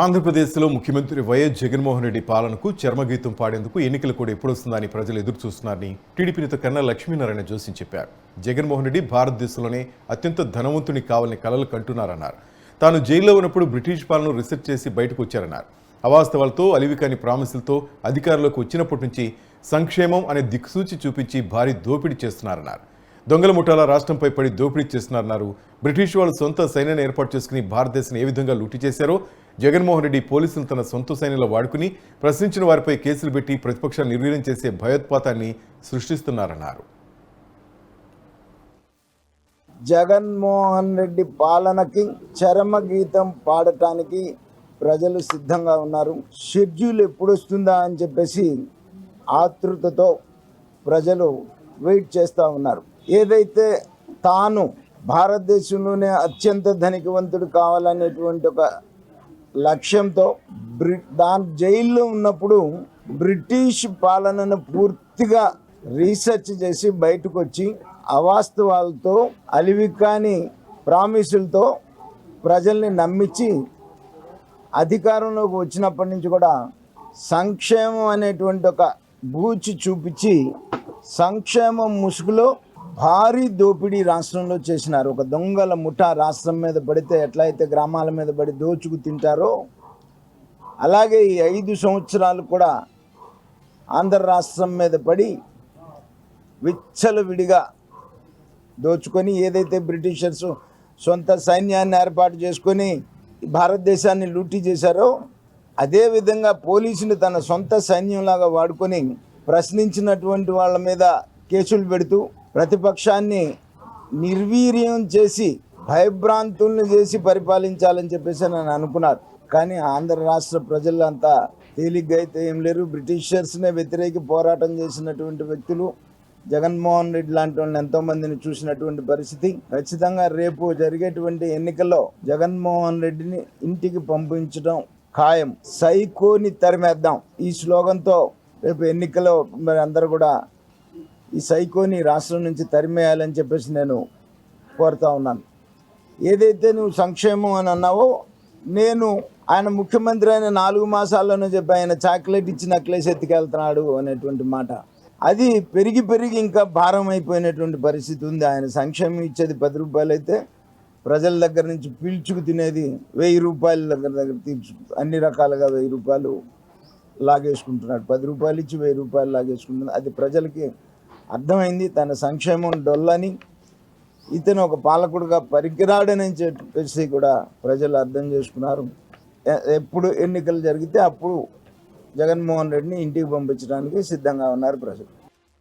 ఆంధ్రప్రదేశ్లో ముఖ్యమంత్రి వైఎస్ జగన్మోహన్ రెడ్డి పాలనకు చర్మగీతం పాడేందుకు ఎన్నికలు కూడా ఎప్పుడొస్తుందని ప్రజలు ఎదురు చూస్తున్నారని టీడీపీ నేత కన్నా లక్ష్మీనారాయణ జోషి చెప్పారు. జగన్మోహన్ రెడ్డి భారతదేశంలోనే అత్యంత ధనవంతుని కావాలని కలలు కంటున్నారన్నారు. తాను జైల్లో ఉన్నప్పుడు బ్రిటిష్ పాలన రీసెర్చ్ చేసి బయటకు వచ్చారన్నారు. అవాస్తవాలతో అలివికాని ప్రామిసులతో అధికారంలోకి వచ్చినప్పటి నుంచి సంక్షేమం అనే దిక్సూచి చూపించి భారీ దోపిడీ చేస్తున్నారన్నారు. దొంగల ముఠాల రాష్ట్రంపై పడి దోపిడీ చేస్తున్నారన్నారు. బ్రిటిష్ వాళ్ళు సొంత సైన్యాన్ని ఏర్పాటు చేసుకుని భారతదేశాన్ని ఏ విధంగా లూటీ చేశారో జగన్మోహన్ రెడ్డి పోలీసులు తన సొంత సైన్యంలో వాడుకుని ప్రశ్నించిన వారిపై కేసులు పెట్టి ప్రతిపక్షాన్ని నిర్వీర్యం చేసే భయోత్పాతాన్ని సృష్టిస్తున్నారన్నారు. జగన్మోహన్ రెడ్డి పాలనకి చరమగీతం పాడటానికి ప్రజలు సిద్ధంగా ఉన్నారు. షెడ్యూల్ ఎప్పుడు వస్తుందా అని చెప్పేసి ఆతృతతో ప్రజలు వెయిట్ చేస్తూ ఉన్నారు. ఏదైతే తాను భారతదేశంలోనే అత్యంత ధనికవంతుడు కావాలనేటువంటి ఒక లక్ష్యంతో జైల్లో ఉన్నప్పుడు బ్రిటిష్ పాలనను పూర్తిగా రీసెర్చ్ చేసి బయటకు వచ్చి అవాస్తవాలతో అలివికాని ప్రామిసులతో ప్రజల్ని నమ్మించి అధికారంలోకి వచ్చినప్పటి నుంచి కూడా సంక్షేమం అనేటువంటి ఒక బూచి చూపించి సంక్షేమం ముసుగులో భారీ దోపిడీ రాష్ట్రంలో చేసినారు. ఒక దొంగల ముఠా రాష్ట్రం మీద పడితే ఎట్లయితే గ్రామాల మీద పడి దోచుకు తింటారో అలాగే ఈ 5 సంవత్సరాలు కూడా ఆంధ్ర రాష్ట్రం మీద పడి విచ్చలవిడిగా దోచుకొని ఏదైతే బ్రిటిషర్స్ సొంత సైన్యాన్ని ఏర్పాటు చేసుకొని భారతదేశాన్ని లూటీ చేశారో అదేవిధంగా పోలీసుని తన సొంత సైన్యంలాగా వాడుకొని ప్రశ్నించినటువంటి వాళ్ళ మీద కేసులు పెడుతూ ప్రతిపక్షాన్ని నిర్వీర్యం చేసి భయభ్రాంతుల్ని చేసి పరిపాలించాలని చెప్పేసి నేను అనుకున్నారు. కానీ ఆంధ్ర రాష్ట్ర ప్రజలు అంతా తేలిగ్గా అయితే ఏం లేరు. బ్రిటిషర్స్నే వ్యతిరేకి పోరాటం చేసినటువంటి వ్యక్తులు జగన్మోహన్ రెడ్డి లాంటి వాళ్ళని ఎంతోమందిని చూసినటువంటి పరిస్థితి. ఖచ్చితంగా రేపు జరిగేటువంటి ఎన్నికల్లో జగన్మోహన్ రెడ్డిని ఇంటికి పంపించడం ఖాయం. సైకోని తరిమేద్దాం ఈ స్లోగన్తో రేపు ఎన్నికల్లో మరి అందరూ కూడా ఈ సైకోని రాష్ట్రం నుంచి తరిమేయాలని చెప్పేసి నేను కోరుతా ఉన్నాను. ఏదైతే నువ్వు సంక్షేమం అని అన్నావో నేను ఆయన ముఖ్యమంత్రి అయిన 4 మాసాల్లోనే చెప్పి ఆయన చాక్లెట్ ఇచ్చి నక్లెస్ ఎత్తుకెళ్తున్నాడు అనేటువంటి మాట అది పెరిగి ఇంకా భారం అయిపోయినటువంటి పరిస్థితి ఉంది. ఆయన సంక్షేమం ఇచ్చేది 10 రూపాయలు అయితే ప్రజల దగ్గర నుంచి పీల్చుకు తినేది 1000 రూపాయల దగ్గర తీర్చు అన్ని రకాలుగా 1000 రూపాయలు లాగేసుకుంటున్నాడు. 10 రూపాయలు ఇచ్చి 1000 రూపాయలు లాగేసుకుంటున్నాడు. అది ప్రజలకి అర్థమైంది. తన సంక్షేమం డొల్లని ఇతను ఒక పాలకుడుగా పరికిరాడని చెప్పేసి కూడా ప్రజలు అర్థం చేసుకున్నారు. ఎప్పుడు ఎన్నికలు జరిగితే అప్పుడు జగన్మోహన్ రెడ్డిని ఇంటికి పంపించడానికి సిద్ధంగా ఉన్నారు ప్రజలు.